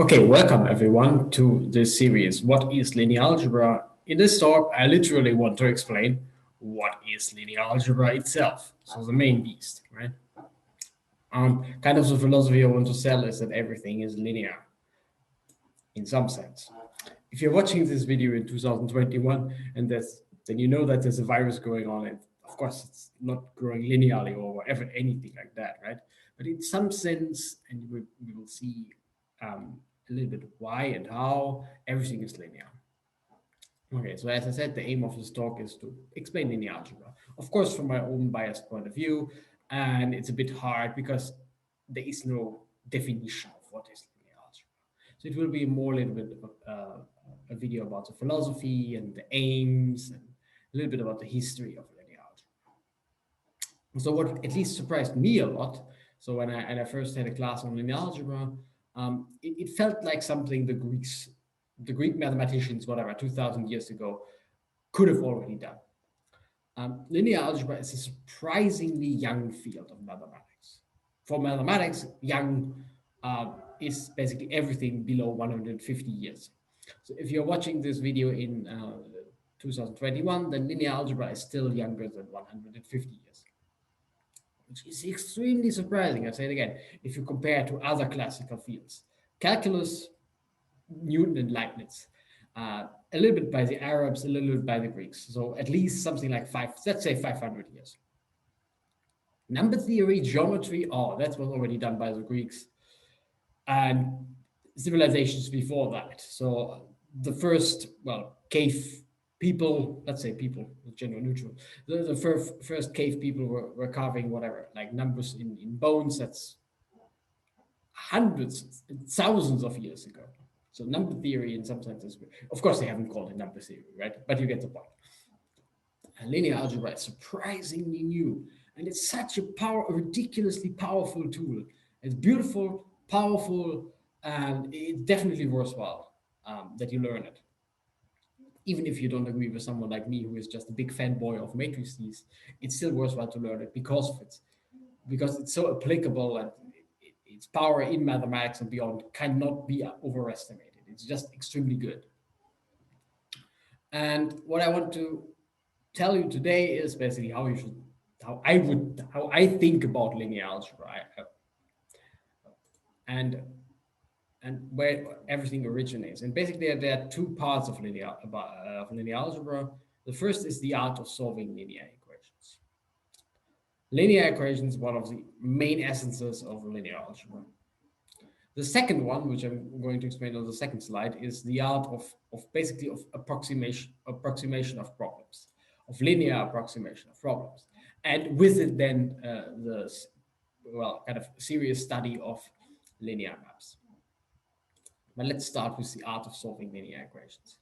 Okay, welcome everyone to this series, What is Linear Algebra? In this talk, I literally want to explain what is linear algebra itself, so the main beast, right? Kind of the philosophy I want to sell is that everything is linear, in some sense. If you're watching this video in 2021, then you know that there's a virus going on, and of course it's not growing linearly or whatever, anything like that, right? But in some sense, and we will see a little bit why and how everything is linear. Okay, so as I said, the aim of this talk is to explain linear algebra, of course, from my own biased point of view, and it's a bit hard because there is no definition of what is linear algebra. So it will be more a little bit of a video about the philosophy and the aims and a little bit about the history of linear algebra. So what at least surprised me a lot, so when I first had a class on linear algebra, it felt like something the Greek mathematicians, whatever, 2,000 years ago, could have already done. Linear algebra is a surprisingly young field of mathematics. For mathematics, young is basically everything below 150 years. So if you're watching this video in 2021, then linear algebra is still younger than 150 years, which is extremely surprising. I'll say it again. If you compare to other classical fields, calculus, Newton and Leibniz, a little bit by the Arabs, a little bit by the Greeks. So at least something like let's say 500 years. Number theory, geometry, that was already done by the Greeks and civilizations before that. So the first, cave people, let's say people, gender neutral, the first cave people were carving whatever, like numbers in bones. That's hundreds, thousands of years ago. So number theory in some sense is, of course, they haven't called it number theory, right? But you get the point. And linear algebra is surprisingly new, and it's such a ridiculously powerful tool. It's beautiful, powerful, and it's definitely worthwhile that you learn it. Even if you don't agree with someone like me who is just a big fanboy of matrices, it's still worthwhile to learn it because it's so applicable, and its power in mathematics and beyond cannot be overestimated. It's just extremely good. And what I want to tell you today is basically how I think about linear algebra, and where everything originates. And basically, there are two parts of linear algebra. The first is the art of solving linear equations. Linear equations, one of the main essences of linear algebra. The second one, which I'm going to explain on the second slide, is the art of approximation of problems, of linear approximation of problems, and with it then kind of serious study of linear maps. But let's start with the art of solving linear equations.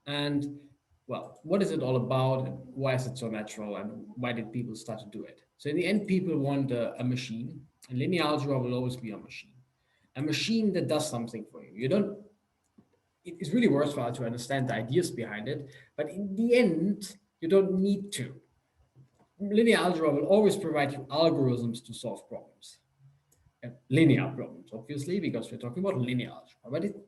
And what is it all about, and why is it so natural, and why did people start to do it? So in the end, people want a machine, and linear algebra will always be a machine that does something for you. It's really worthwhile to understand the ideas behind it, but in the end, you don't need to. Linear algebra will always provide you algorithms to solve problems. Linear problems, obviously, because we're talking about linear algebra, but it's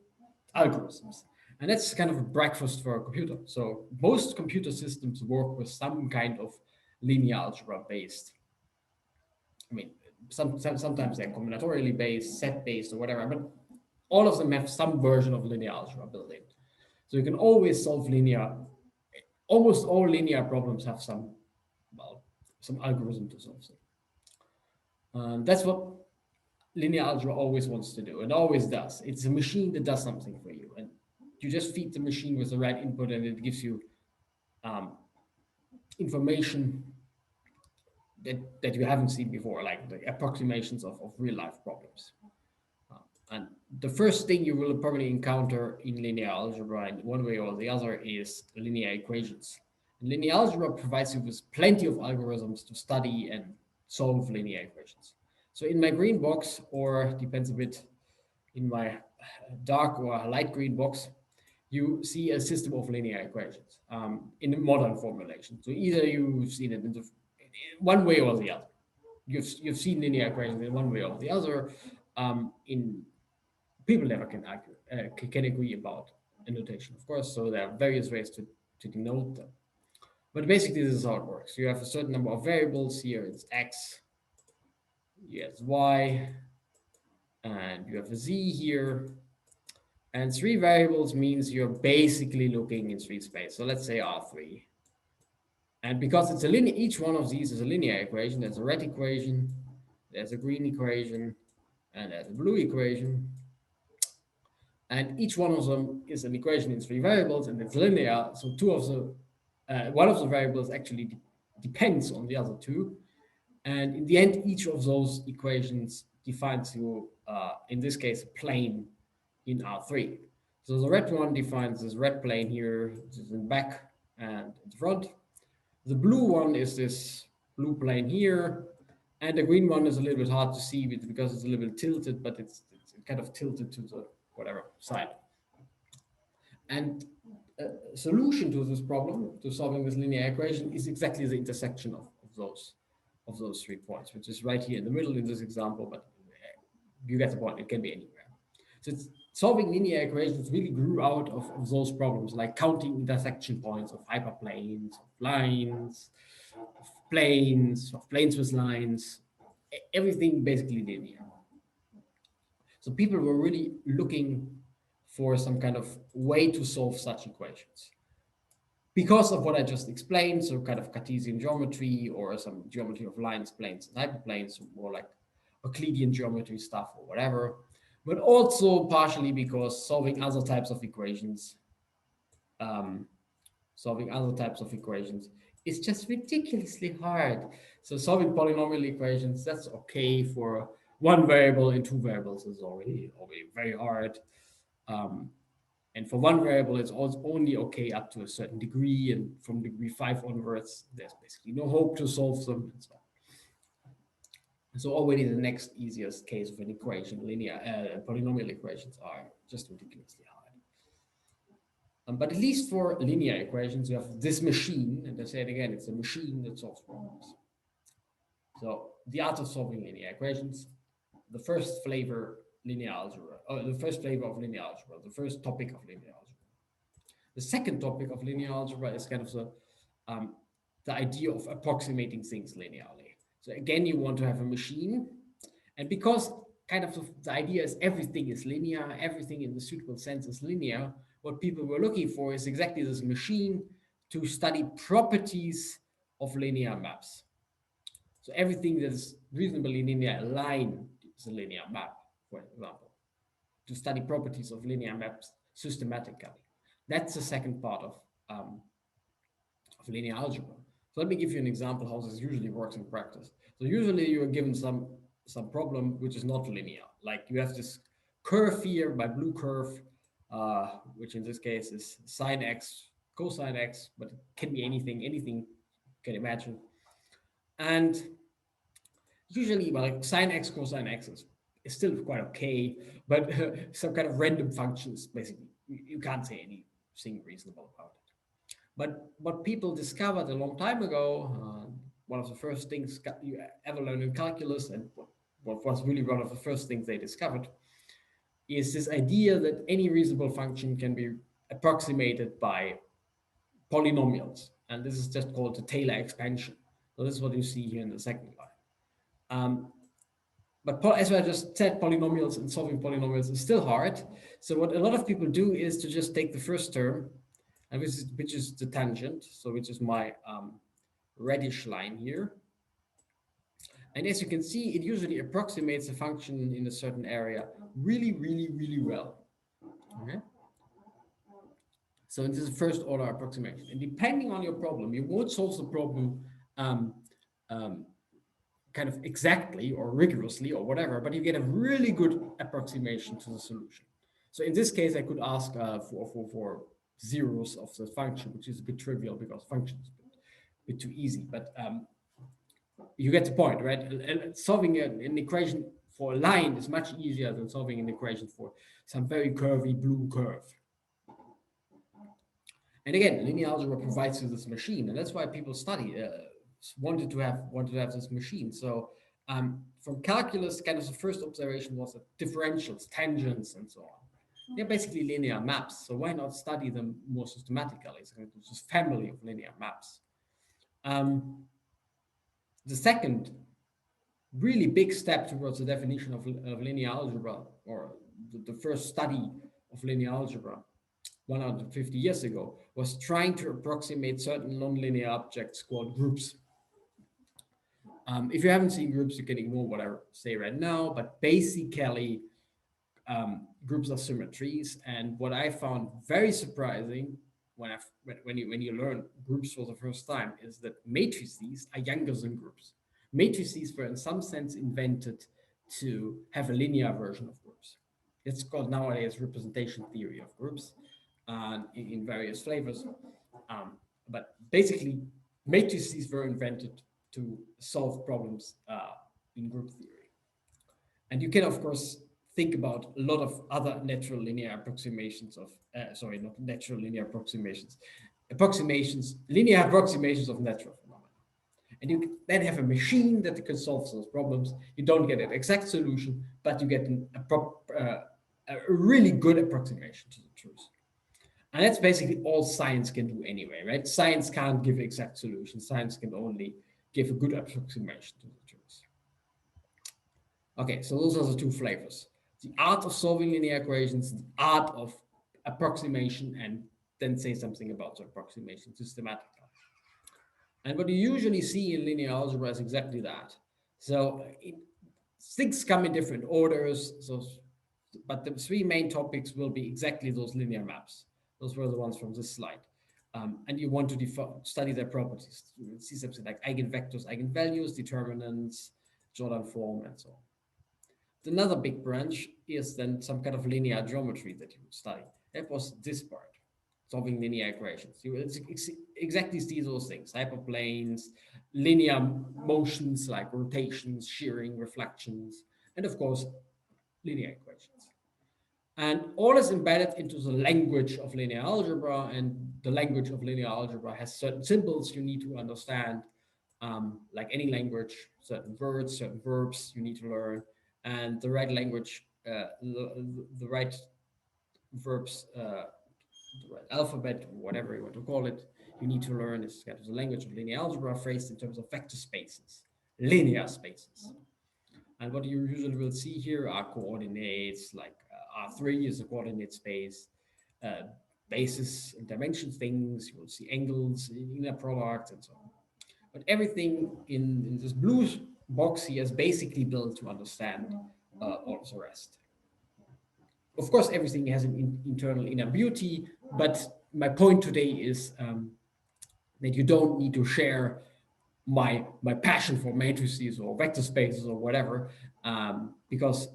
algorithms. And that's kind of a breakfast for a computer. So most computer systems work with some kind of linear algebra based. Sometimes they're combinatorially based, set based, or whatever, but all of them have some version of linear algebra built in. So you can always solve almost all linear problems have some algorithm to solve them. That's what linear algebra always wants to do, and always does. It's a machine that does something for you, and you just feed the machine with the right input, and it gives you information that you haven't seen before, like the approximations of real life problems. And the first thing you will probably encounter in linear algebra in one way or the other is linear equations. And linear algebra provides you with plenty of algorithms to study and solve linear equations. So in my green box, or depends a bit in my dark or light green box, you see a system of linear equations in a modern formulation. So either you've seen it in one way or the other. You've seen linear equations in one way or the other in people never can argue, can agree about a notation, of course. So there are various ways to denote them. But basically, this is how it works. You have a certain number of variables here. It's x, yes, y, and you have a z here. And three variables means you're basically looking in three space. So let's say R3. And because it's a linear, each one of these is a linear equation. There's a red equation, there's a green equation, and there's a blue equation. And each one of them is an equation in three variables, and it's linear. So one of the variables actually depends on the other two. And in the end, each of those equations defines you, in this case, a plane in R3. So the red one defines this red plane here, which is in the back and in the front. The blue one is this blue plane here, and the green one is a little bit hard to see because it's a little bit tilted, but it's kind of tilted to the whatever side. And a solution to this problem, to solving this linear equation, is exactly the intersection of those 3 points, which is right here in the middle in this example, but you get the point, it can be anywhere. So solving linear equations really grew out of those problems, like counting intersection points of hyperplanes, of lines, of planes with lines, everything basically linear. So people were really looking for some kind of way to solve such equations. Because of what I just explained, so kind of Cartesian geometry or some geometry of lines, planes, and hyperplanes, more like Euclidean geometry stuff or whatever, but also partially because solving other types of equations is just ridiculously hard. So solving polynomial equations, that's okay for one variable and two variables is already very hard. And for one variable, it's also only okay up to a certain degree, and from degree 5 onwards, there's basically no hope to solve them. And so already the next easiest case of an equation, linear polynomial equations, are just ridiculously hard. But at least for linear equations, you have this machine, and I say it again, it's a machine that solves problems. So the art of solving linear equations, the first flavor linear algebra, the first flavor of linear algebra, the first topic of linear algebra. The second topic of linear algebra is kind of the idea of approximating things linearly. So again, you want to have a machine, and because kind of the idea is everything is linear, everything in the suitable sense is linear, what people were looking for is exactly this machine to study properties of linear maps. So everything that is reasonably linear, a line is a linear map, for example, to study properties of linear maps systematically. That's the second part of linear algebra. So let me give you an example how this usually works in practice. So usually you are given some problem which is not linear. Like you have this curve here, my blue curve, which in this case is sine x, cosine x, but it can be anything you can imagine. And usually, well, like sine x, cosine x is still quite okay, but some kind of random functions, basically, you can't say anything reasonable about it. But what people discovered a long time ago, one of the first things you ever learned in calculus, and what was really one of the first things they discovered, is this idea that any reasonable function can be approximated by polynomials. And this is just called the Taylor expansion. So this is what you see here in the second line. But as I just said, polynomials and solving polynomials is still hard. So what a lot of people do is to just take the first term, and which is the tangent, so which is my reddish line here. And as you can see, it usually approximates a function in a certain area really, really, really well. Okay. So this is first order approximation. And depending on your problem, you won't solve the problem kind of exactly or rigorously or whatever, but you get a really good approximation to the solution. So in this case, I could ask for zeros of the function, which is a bit trivial because function is a bit too easy, but you get the point, right? And solving an equation for a line is much easier than solving an equation for some very curvy blue curve. And again, linear algebra provides you this machine, and that's why people wanted to have this machine. So From calculus, kind of the first observation was that differentials, tangents, and so on. They're basically linear maps, so why not study them more systematically? So there's this family of linear maps. The second really big step towards the definition of linear algebra, or the first study of linear algebra 150 years ago, was trying to approximate certain nonlinear objects called groups. If you haven't seen groups, you can ignore what I say right now, but basically, groups are symmetries. And what I found very surprising when you learn groups for the first time is that matrices are younger than groups. Matrices were in some sense invented to have a linear version of groups. It's called nowadays representation theory of groups, in various flavors. But basically, matrices were invented to solve problems in group theory. And you can, of course, think about a lot of other natural linear approximations of, not natural linear approximations, linear approximations of natural phenomena. And you then have a machine that can solve those problems. You don't get an exact solution, but you get a really good approximation to the truth. And that's basically all science can do anyway, right? Science can't give exact solutions. Science can only give a good approximation to the truth. Okay, so those are the two flavors. The art of solving linear equations, the art of approximation, and then say something about the approximation systematically. And what you usually see in linear algebra is exactly that. So things come in different orders, but the three main topics will be exactly those linear maps. Those were the ones from this slide. And you want to study their properties. You see something like eigenvectors, eigenvalues, determinants, Jordan form, and so on. Another big branch is then some kind of linear geometry that you would study. That was this part, solving linear equations. You exactly see those things: hyperplanes, linear motions like rotations, shearing, reflections, and of course, linear equations. And all is embedded into the language of linear algebra, and the language of linear algebra has certain symbols you need to understand, like any language, certain words, certain verbs you need to learn, and the right language, the right verbs, the right alphabet, whatever you want to call it, you need to learn is kind of the language of linear algebra phrased in terms of vector spaces, linear spaces. And what you usually will see here are coordinates, like R3 is a coordinate space, basis and dimension things. You will see angles, inner products, and so on. But everything in this blue box here is basically built to understand all of the rest. Of course, everything has an internal inner beauty, but my point today is that you don't need to share my passion for matrices or vector spaces or whatever, because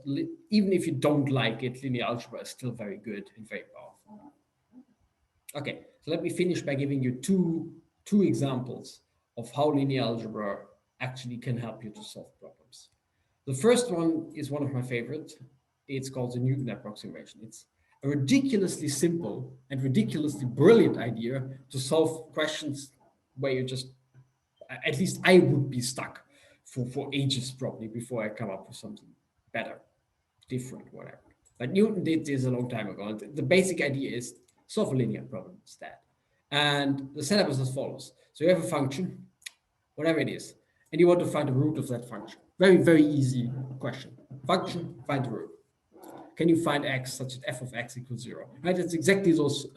even if you don't like it, linear algebra is still very good and very powerful. Okay, so let me finish by giving you two examples of how linear algebra actually can help you to solve problems. The first one is one of my favorites. It's called the Newton Approximation. It's a ridiculously simple and ridiculously brilliant idea to solve questions where you just, at least I would be stuck for ages probably before I come up with something better, different, whatever. But Newton did this a long time ago. And the basic idea is solve a linear problem instead. And the setup is as follows. So you have a function, whatever it is, and you want to find the root of that function. Very, very easy question. Function, find the root. Can you find x such that f of x equals 0? Right? It's exactly those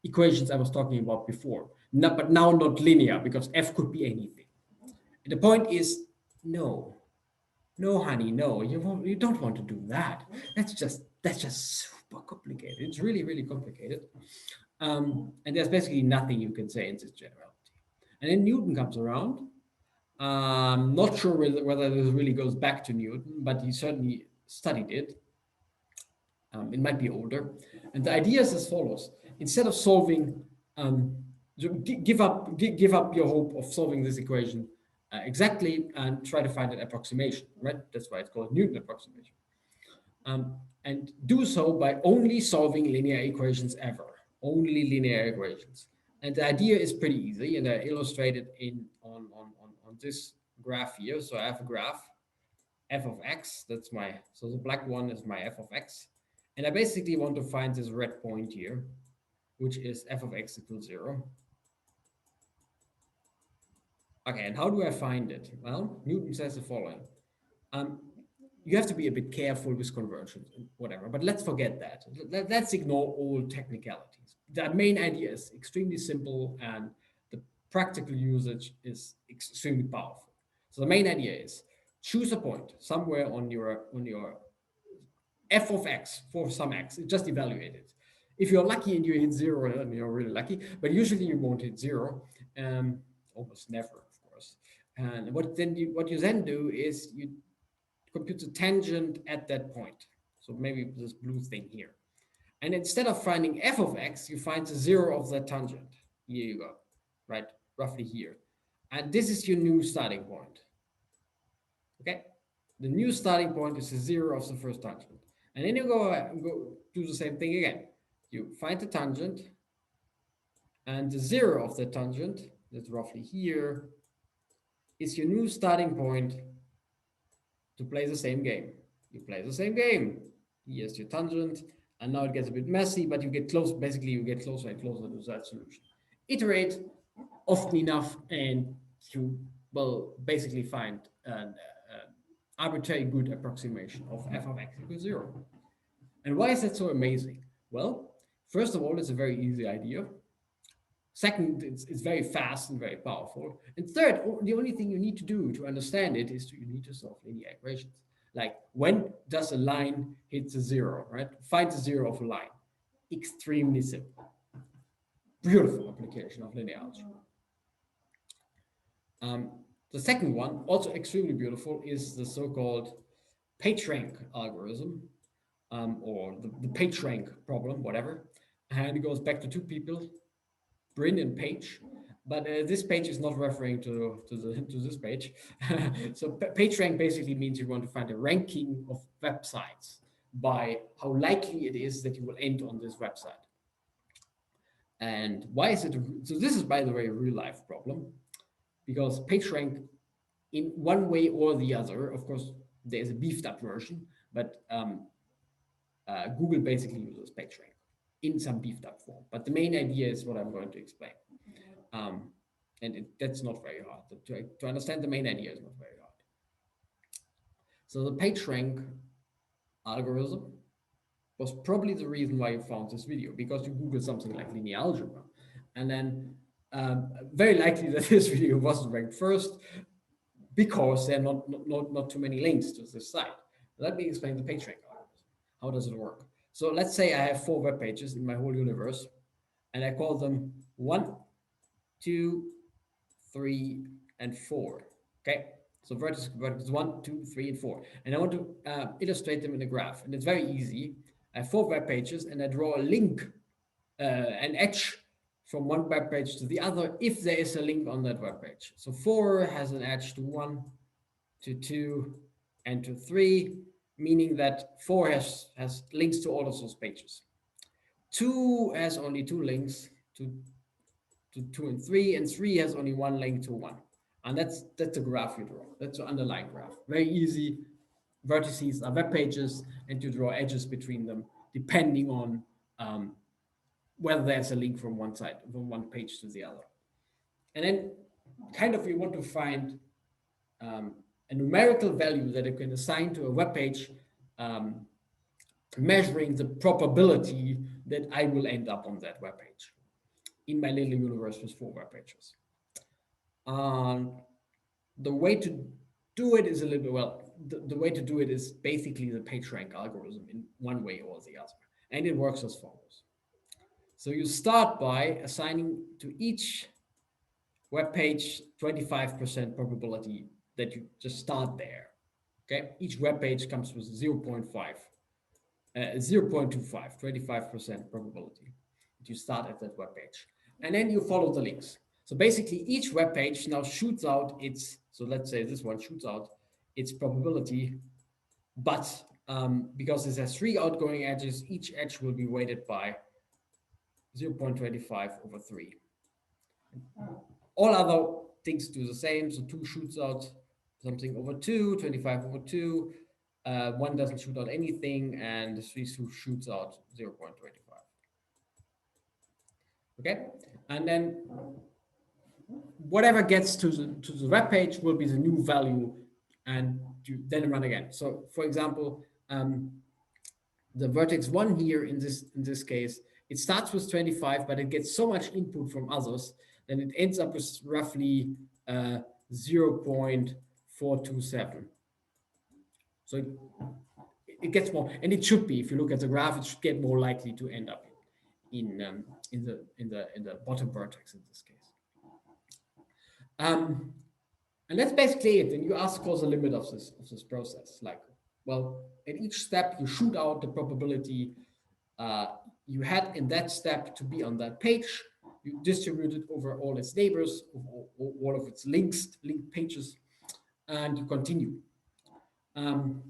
equations I was talking about before. But now not linear, because f could be anything. And the point is, no, honey, no, you don't want to do that. That's just super complicated. It's really, really complicated. And there's basically nothing you can say in this generality. And then Newton comes around. Not sure whether this really goes back to Newton, but he certainly studied it. It might be older. And the idea is as follows. Instead of solving, give up your hope of solving this equation exactly and try to find an approximation, right? That's why it's called Newton approximation. And do so by only solving linear equations ever, only linear equations. And the idea is pretty easy, and I illustrate it on this graph here. So I have a graph, f of x. That's my, so the black one is my f of x. And I basically want to find this red point here, which is f of x equals 0. Okay, and how do I find it? Well, Newton says the following. Um, you have to be a bit careful with conversions and whatever, but let's forget that. Let's ignore all technicalities. The main idea is extremely simple and the practical usage is extremely powerful. So the main idea is choose a point somewhere on your f of x for some x, just evaluate it. If you're lucky and you hit 0, then you're really lucky, but usually you won't hit 0, almost never, of course. And what you then do is you compute the tangent at that point. So maybe this blue thing here. And instead of finding f of x, you find the 0 of that tangent. Here you go, right? Roughly here. And this is your new starting point. Okay? The new starting point is the 0 of the first tangent. And then you go do the same thing again. You find the tangent, and the 0 of the tangent, that's roughly here, is your new starting point to play the same game. You play the same game. Here's your tangent, and now it gets a bit messy, but you get close. Basically, you get closer and closer to that solution. Iterate often enough, and you will basically find an arbitrary good approximation of f of x equals 0. And why is that so amazing? Well, first of all, it's a very easy idea. Second, it's very fast and very powerful. And third, the only thing you need to do to understand it is you need to solve linear equations. Like, when does a line hit the 0, right? Find the 0 of a line. Extremely simple. Beautiful application of linear algebra. The second one, also extremely beautiful, is the so-called PageRank algorithm, or the PageRank problem, whatever. And it goes back to two people, Bryn and Page, but this page is not referring to this page. So PageRank basically means you want to find a ranking of websites by how likely it is that you will end on this website. And why is it? So this is, by the way, a real life problem, because PageRank, in one way or the other, of course, there's a beefed up version, but Google basically uses PageRank in some beefed up form. But the main idea is what I'm going to explain. That's not very hard. To understand the main idea is not very hard. So the PageRank algorithm was probably the reason why you found this video, because you Google something like linear algebra. And then very likely that this video wasn't ranked first because there are not too many links to this site. Let me explain the PageRank algorithm. How does it work? So let's say I have 4 web pages in my whole universe, and I call them 1, 2, 3, and 4. Okay, so vertex 1, 2, 3, and 4, and I want to illustrate them in a graph, and it's very easy. I have 4 web pages, and I draw a link, an edge from one web page to the other if there is a link on that web page. So 4 has an edge to 1, to 2, and to 3, meaning that 4 has links to all of those pages. 2 has only 2 links to 2 and 3, and 3 has only 1 link to 1. And that's the graph you draw. That's the underlying graph. Very easy. Vertices are web pages, and you draw edges between them depending on whether there's a link from one side, from one page to the other. And then kind of you want to find a numerical value that you can assign to a web page, measuring the probability that I will end up on that web page in my little universe with 4 web pages. The way to do it is a little bit, well, the way to do it is basically the PageRank algorithm in one way or the other. And it works as follows. So you start by assigning to each web page 25% probability that you just start there. Okay, each web page comes with 0.25, 25% probability that you start at that web page. And then you follow the links. So basically each web page now shoots out its, so let's say this one shoots out its probability, but because this has 3 outgoing edges, each edge will be weighted by 0.25 over 3. All other things do the same. So 2 shoots out something over 2, 25 over 2, 1 doesn't shoot out anything, and the 3 shoots out 0.25. Okay, and then whatever gets to the web page will be the new value, and you then run again. So, for example, the vertex 1 here in this case, it starts with 25, but it gets so much input from others, then it ends up with roughly 0.427. So it gets more, and it should be. If you look at the graph, it should get more likely to end up in the bottom vertex in this case. And that's basically it. And you ask what's the limit of this process. Like, well, at each step you shoot out the probability you had in that step to be on that page. You distribute it over all its neighbors, all of its linked pages, and you continue. And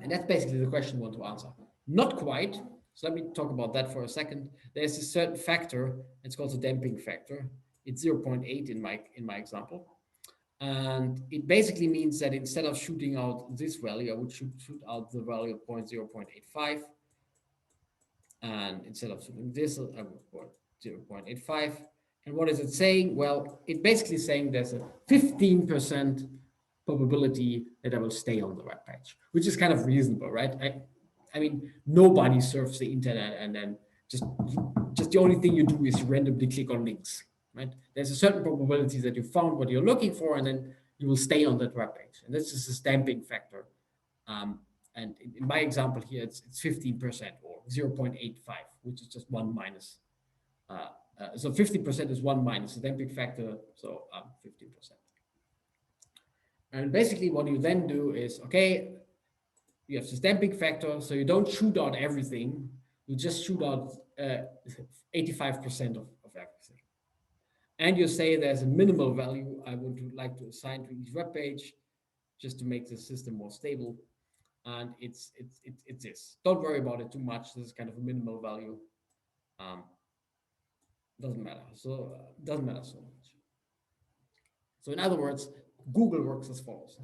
that's basically the question you want to answer. Not quite. So let me talk about that for a second. There's a certain factor. It's called the damping factor. It's 0.8 in my example. And it basically means that instead of shooting out this value, I would shoot out the value of 0.85. And instead of shooting this, I would put 0.85. And what is it saying? Well, it's basically saying there's a 15% probability that I will stay on the web page, which is kind of reasonable, right? I mean, nobody surfs the internet and then just the only thing you do is you randomly click on links, right? There's a certain probability that you found what you're looking for, and then you will stay on that web page. And this is a stamping factor. And in my example here, it's 15% or 0.85, which is just 1 minus. So 50% is 1 minus the damping factor, so 15%. And basically what you then do is, okay, you have this damping factor, so you don't shoot out everything, you just shoot out 85% of everything. And you say there's a minimal value I would like to assign to each web page just to make the system more stable. And it's this. Don't worry about it too much. This is kind of a minimal value. Doesn't matter. So doesn't matter so much. So in other words, Google works as follows.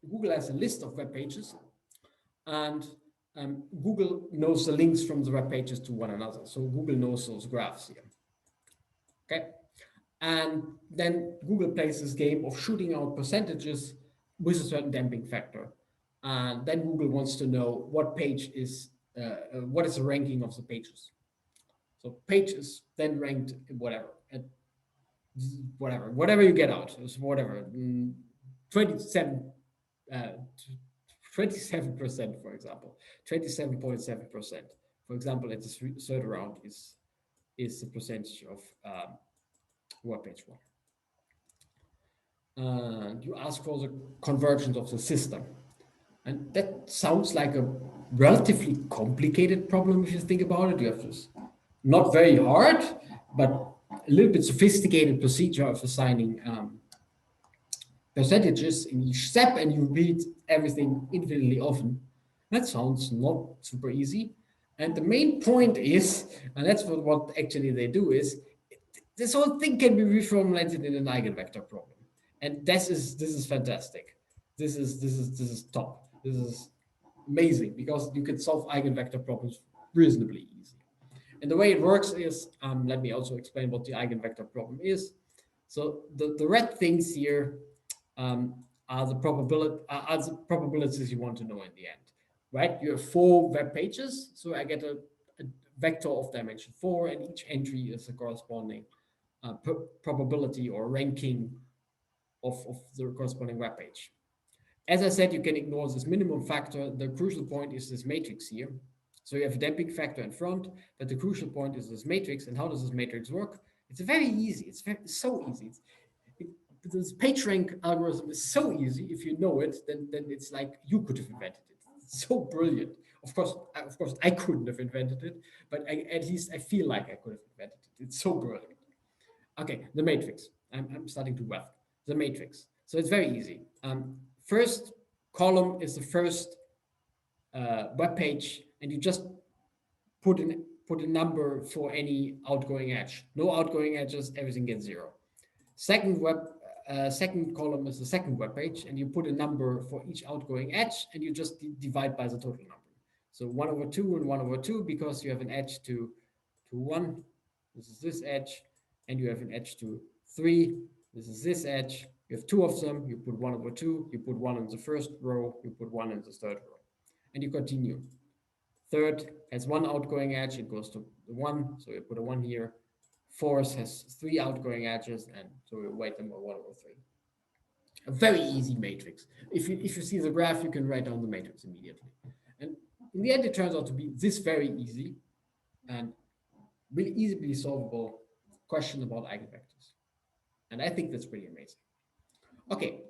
Google has a list of web pages, and Google knows the links from the web pages to one another. So Google knows those graphs here. Okay. And then Google plays this game of shooting out percentages with a certain damping factor. And then Google wants to know what page is, what is the ranking of the pages. So pages then ranked whatever, at whatever you get out, is whatever, 27, 27%, for example, 27.7%. For example, at the third round is the percentage of web page 1. And you ask for the convergence of the system. And that sounds like a relatively complicated problem if you think about it. You have this not very hard, but a little bit sophisticated procedure of assigning percentages in each step, and you read everything infinitely often. That sounds not super easy. And the main point is, and that's what actually they do, is this whole thing can be reformulated in an eigenvector problem. And this is fantastic. This is top. This is amazing because you can solve eigenvector problems reasonably easy. And the way it works is, let me also explain what the eigenvector problem is. So the red things here are the probabilities you want to know in the end, right? You have 4 web pages, so I get a vector of dimension 4, and each entry is a corresponding probability or ranking of the corresponding web page. As I said, you can ignore this minimum factor. The crucial point is this matrix here. So you have a damping factor in front, but the crucial point is this matrix. And how does this matrix work? It's very easy. It's so easy. This PageRank algorithm is so easy. If you know it, then it's like you could have invented it. It's so brilliant. Of course, I couldn't have invented it, but at least I feel like I could have invented it. It's so brilliant. Okay, the matrix. I'm starting to web. The matrix. So it's very easy. First column is the first web page, and you just put a number for any outgoing edge. No outgoing edges, everything gets 0. Second second column is the second web page, and you put a number for each outgoing edge, and you just divide by the total number. So 1/2 and 1/2, because you have an edge to 1, this is this edge, and you have an edge to 3, this is this edge. You have two of them, you put 1/2, you put 1 in the first row, you put 1 in the third row, and you continue. Third has one outgoing edge, it goes to the 1, so you put a 1 here. Fourth has 3 outgoing edges, and so we weight them by 1/3. A very easy matrix. If you see the graph, you can write down the matrix immediately. And in the end, it turns out to be this very easy and really easily solvable question about eigenvectors. And I think that's pretty amazing. Okay.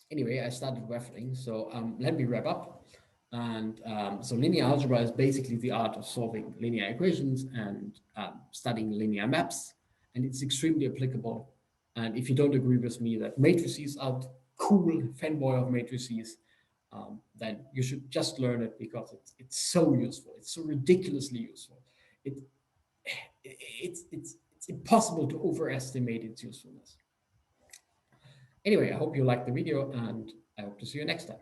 Anyway, I started waffling, so let me wrap up. And so linear algebra is basically the art of solving linear equations and studying linear maps, and it's extremely applicable. And if you don't agree with me that matrices are cool, fanboy of matrices, then you should just learn it because it's so useful. It's so ridiculously useful. It's impossible to overestimate its usefulness. Anyway, I hope you liked the video, and I hope to see you next time.